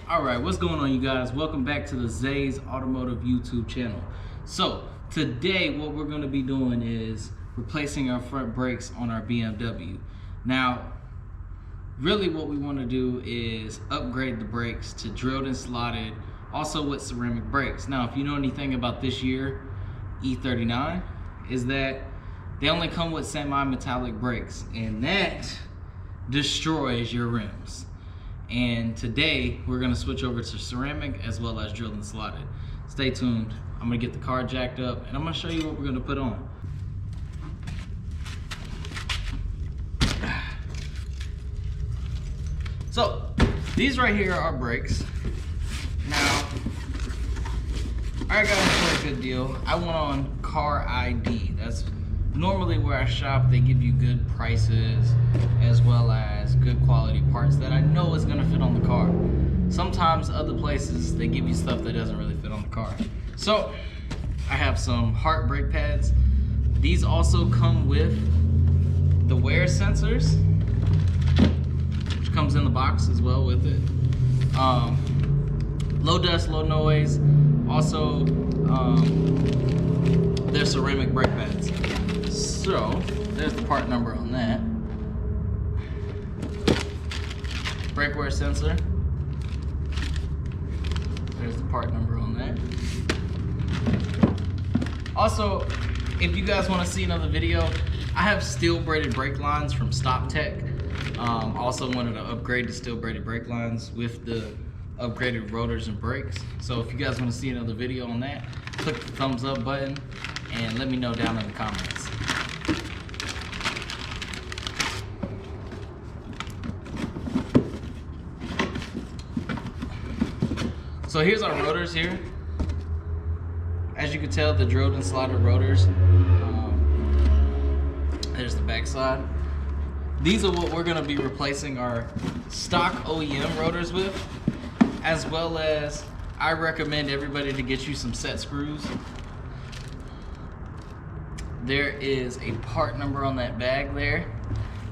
Alright, what's going on, you guys? Welcome back to the Zay's Automotive YouTube channel. So today what we're going to be doing is replacing our front brakes on our BMW. Now really what we want to do is upgrade the brakes to drilled and slotted, also with ceramic brakes. Now if you know anything about this year E39, is that they only come with semi-metallic brakes, and that destroys your rims. And today we're going to switch over to ceramic as well as drilled and slotted. Stay tuned. I'm going to get the car jacked up and I'm going to show you what we're going to put on. So these right here are brakes. Now I got them for a good deal. I went on Car ID. That's normally where I shop. They give you good prices as well as good quality parts that I know is gonna fit on the car. Sometimes other places they give you stuff that doesn't really fit on the car. So I have some Hart brake pads. These also come with the wear sensors, which comes in the box as well with it. Low dust, low noise. Also, they're ceramic brake pads. So there's the part number on that. Brake wear sensor. There's the part number on that. Also, if you guys want to see another video, I have steel braided brake lines from Stop Tech. Also wanted to upgrade to steel braided brake lines with the upgraded rotors and brakes. So if you guys want to see another video on that, click the thumbs up button and let me know down in the comments. So here's our rotors here. As you can tell, the drilled and slotted rotors. There's the back side. These are what we're gonna be replacing our stock OEM rotors with, as well as I recommend everybody to get you some set screws. There is a part number on that bag there.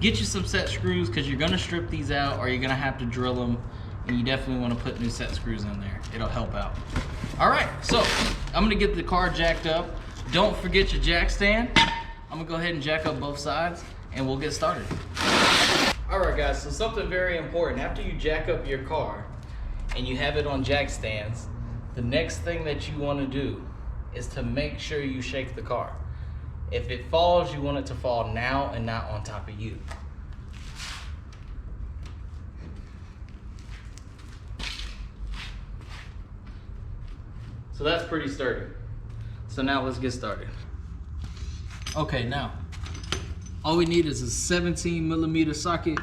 Get you some set screws because you're gonna strip these out or you're gonna have to drill them, and you definitely want to put new set screws in there. It'll help out. All right, so I'm gonna get the car jacked up. Don't forget your jack stand. I'm gonna go ahead and jack up both sides and we'll get started. All right guys, so something very important. After you jack up your car and you have it on jack stands, the next thing that you want to do is to make sure you shake the car. If it falls, you want it to fall now and not on top of you. So that's pretty sturdy. So now let's get started. Okay, now all we need is a 17mm socket.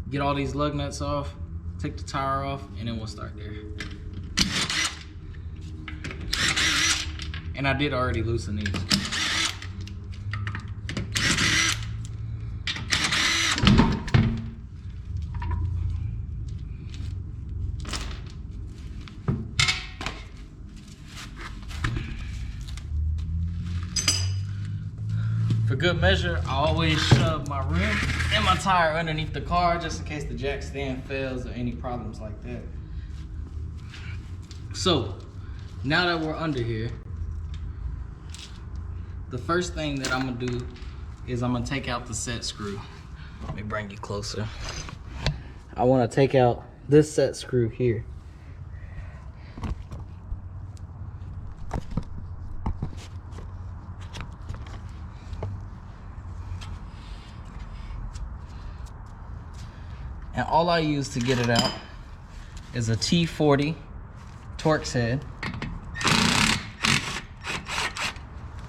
Get all these lug nuts off, take the tire off, and then we'll start there. And I did already loosen these. For good measure, I always shove my rim and my tire underneath the car just in case the jack stand fails or any problems like that. So, now that we're under here, the first thing that I'm gonna do is I'm gonna take out the set screw. Let me bring you closer. I wanna take out this set screw here. And all I use to get it out is a T40 Torx head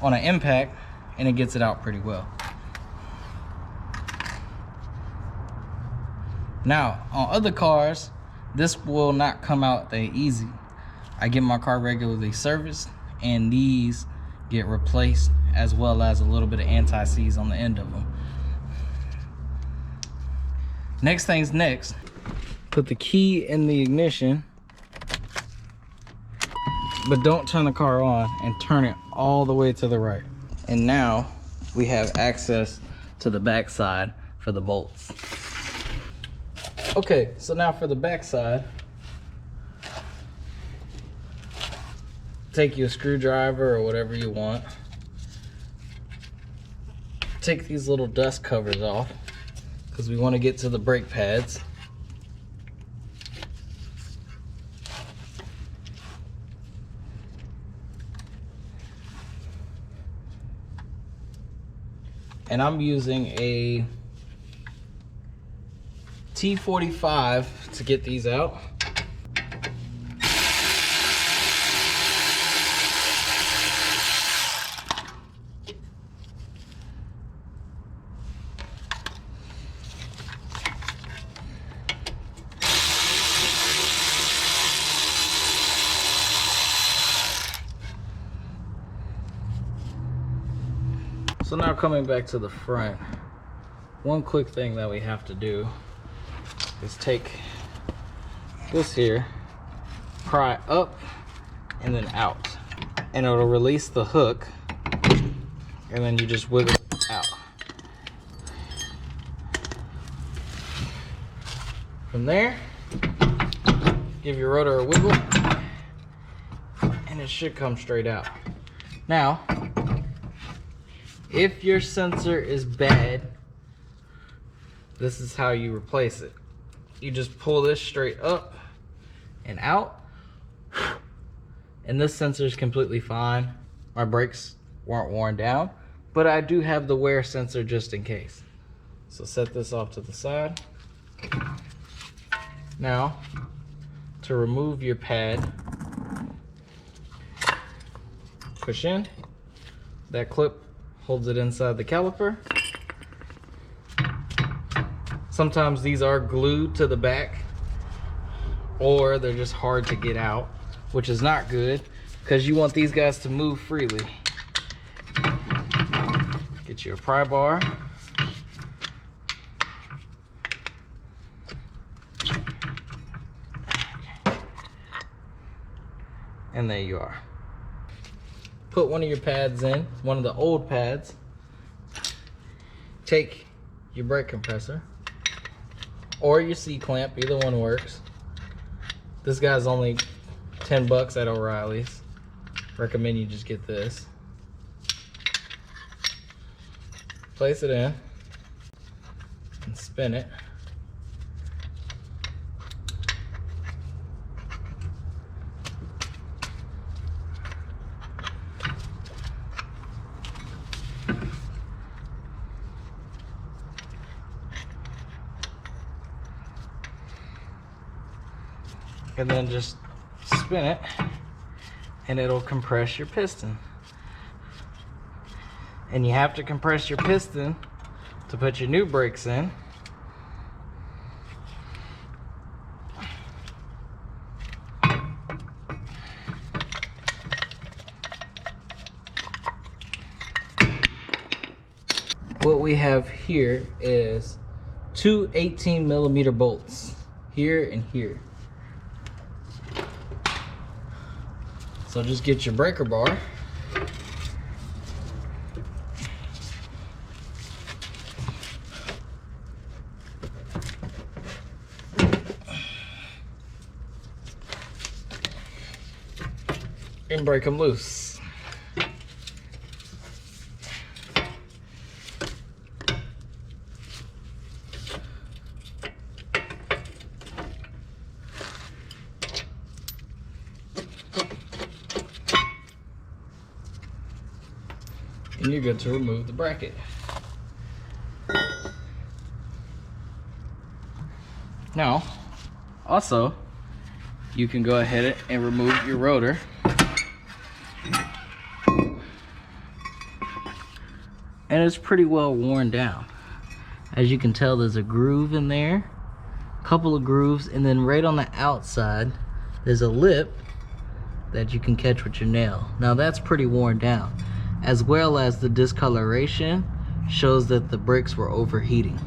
on an impact, and it gets it out pretty well. Now, on other cars, this will not come out that easy. I get my car regularly serviced, and these get replaced, as well as a little bit of anti-seize on the end of them. Next thing's next. Put the key in the ignition, but don't turn the car on, and turn it all the way to the right. And now we have access to the back side for the bolts. Okay, so now for the back side, take you a screwdriver or whatever you want. Take these little dust covers off because we want to get to the brake pads. And I'm using a T45 to get these out. So now coming back to the front, one quick thing that we have to do is take this here, pry up and then out, and it'll release the hook, and then you just wiggle it out. From there, give your rotor a wiggle and it should come straight out. Now, if your sensor is bad, this is how you replace it. You just pull this straight up and out, and this sensor is completely fine. My brakes weren't worn down, but I do have the wear sensor just in case. So set this off to the side. Now, to remove your pad, push in. That clip holds it inside the caliper. Sometimes these are glued to the back, or they're just hard to get out, which is not good because you want these guys to move freely. Get you a pry bar. And there you are. Put one of your pads in, one of the old pads. Take your brake compressor or your C-clamp, either one works. This guy's only 10 bucks at O'Reilly's. Recommend you just get this. Place it in and spin it. And then just spin it and it'll compress your piston. And you have to compress your piston to put your new brakes in. What we have here is two 18mm bolts, here and here. So just get your breaker bar. And break them loose. And you're good to remove the bracket. Now, also, you can go ahead and remove your rotor. And it's pretty well worn down. As you can tell, there's a groove in there, a couple of grooves, and then right on the outside, there's a lip that you can catch with your nail. Now that's pretty worn down, as well as the discoloration shows that the brakes were overheating.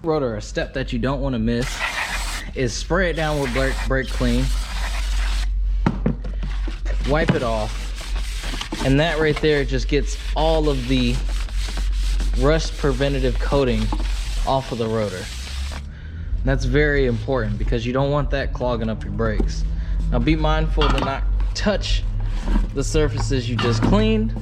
Rotor, a step that you don't want to miss is spray it down with brake clean, wipe it off, and that right there just gets all of the rust preventative coating off of the rotor. That's very important because you don't want that clogging up your brakes. Now be mindful to not touch the surfaces you just cleaned.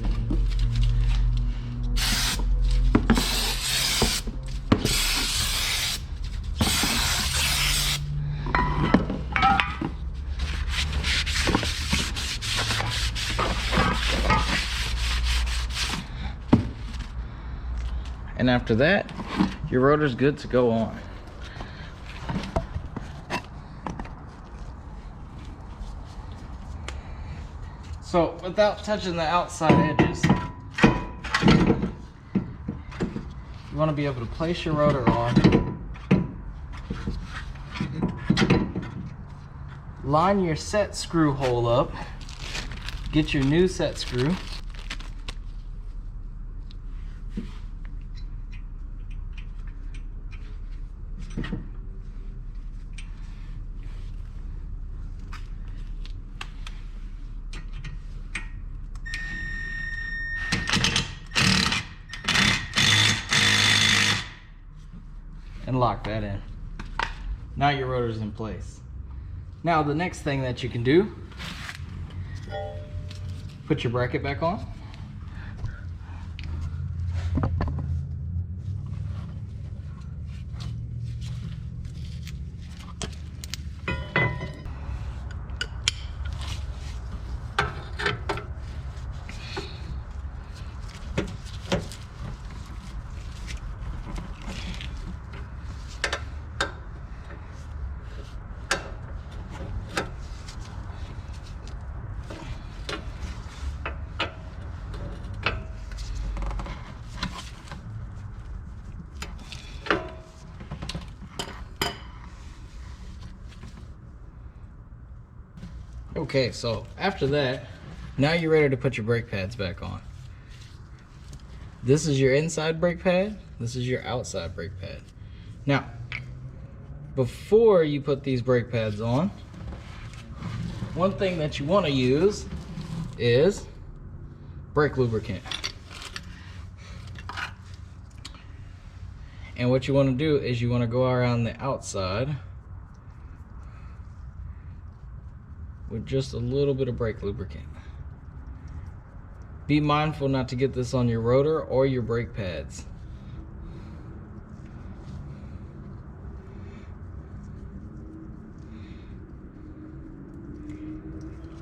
And after that, your rotor's good to go on. So without touching the outside edges, you want to be able to place your rotor on, line your set screw hole up, get your new set screw, and lock that in. Now your rotor's in place. Now the next thing that you can do, put your bracket back on. Okay, so after that, now you're ready to put your brake pads back on. This is your inside brake pad, this is your outside brake pad. Now, before you put these brake pads on, one thing that you want to use is brake lubricant. And what you want to do is you want to go around the outside with just a little bit of brake lubricant. Be mindful not to get this on your rotor or your brake pads.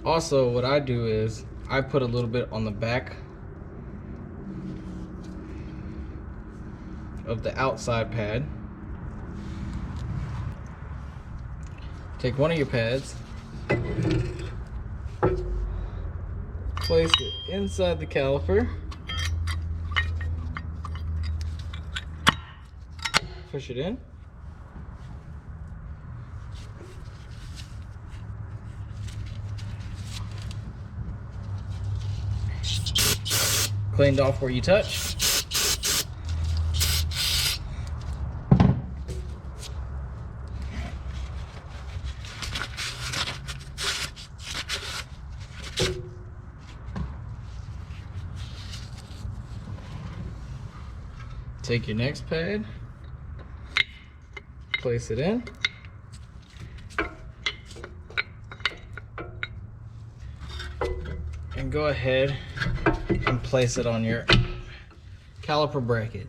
Also, what I do is I put a little bit on the back of the outside pad. Take one of your pads, place it inside the caliper, push it in, cleaned off where you touched. Take your next pad, place it in, and go ahead and place it on your caliper bracket.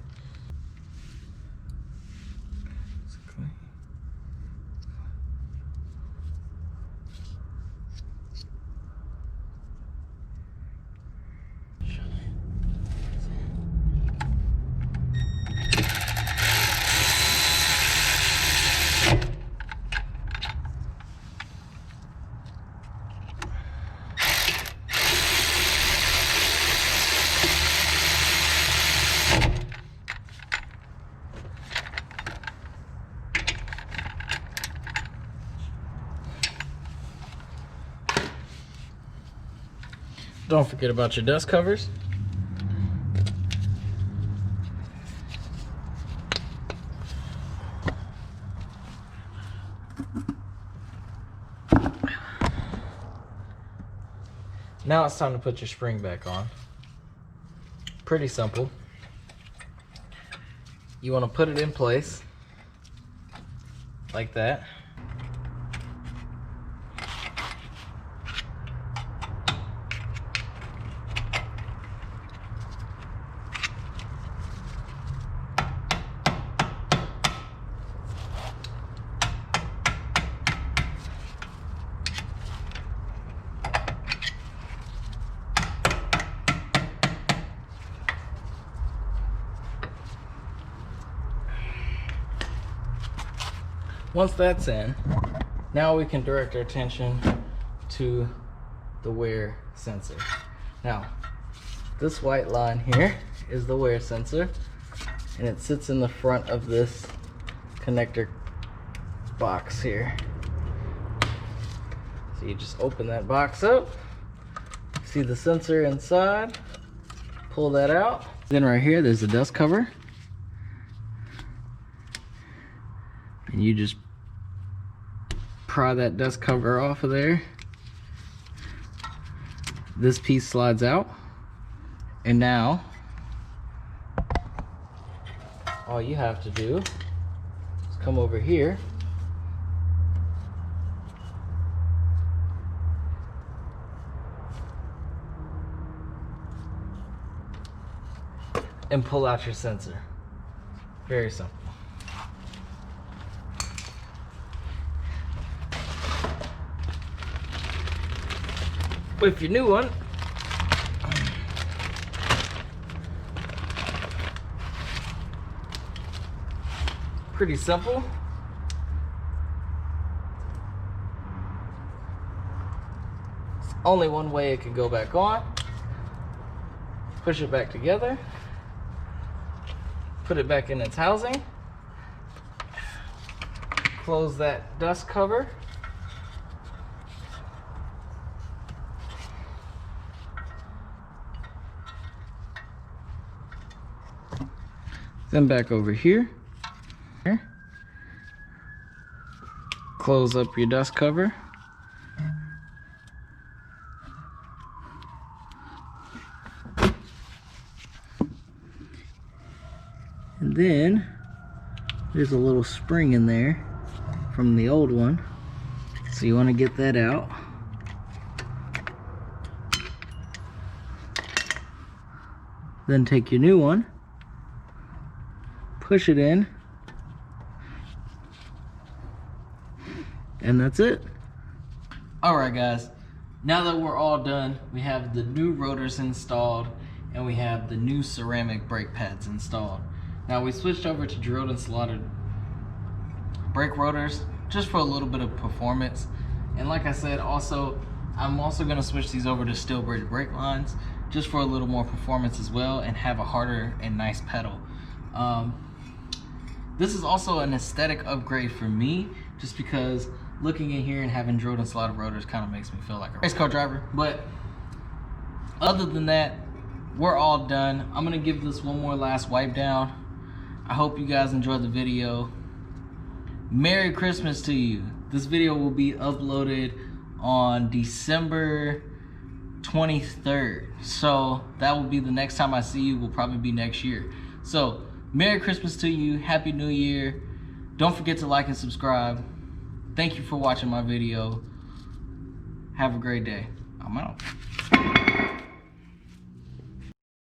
Don't forget about your dust covers. Now it's time to put your spring back on. Pretty simple. You want to put it in place. like that. Once that's in, now we can direct our attention to the wear sensor. Now, this white line here is the wear sensor, and it sits in the front of this connector box here. So you just open that box up, see the sensor inside, pull that out. Then right here, there's the dust cover. And you just pry that dust cover off of there. This piece slides out, and now all you have to do is come over here and pull out your sensor. Very simple. With your new one, pretty simple. It's only one way it can go back on. Push it back together, put it back in its housing, close that dust cover, then back over here, close up your dust cover, and then there's a little spring in there from the old one, so you want to get that out. Then take your new one, push it in, and that's it. Alright guys, now that we're all done, we have the new rotors installed and we have the new ceramic brake pads installed. Now we switched over to drilled and slotted brake rotors just for a little bit of performance, and like I said, I'm also going to switch these over to steel braided brake lines just for a little more performance as well, and have a harder and nice pedal. This is also an aesthetic upgrade for me, just because looking in here and having drilled and slotted rotors kind of makes me feel like a race car driver. But other than that, we're all done. I'm gonna give this one more last wipe down. I hope you guys enjoyed the video. Merry Christmas to you. This video will be uploaded on December 23rd. So that will be the next time I see you, will probably be next year. So Merry Christmas to you, Happy New Year. Don't forget to like and subscribe. Thank you for watching my video. Have a great day. I'm out.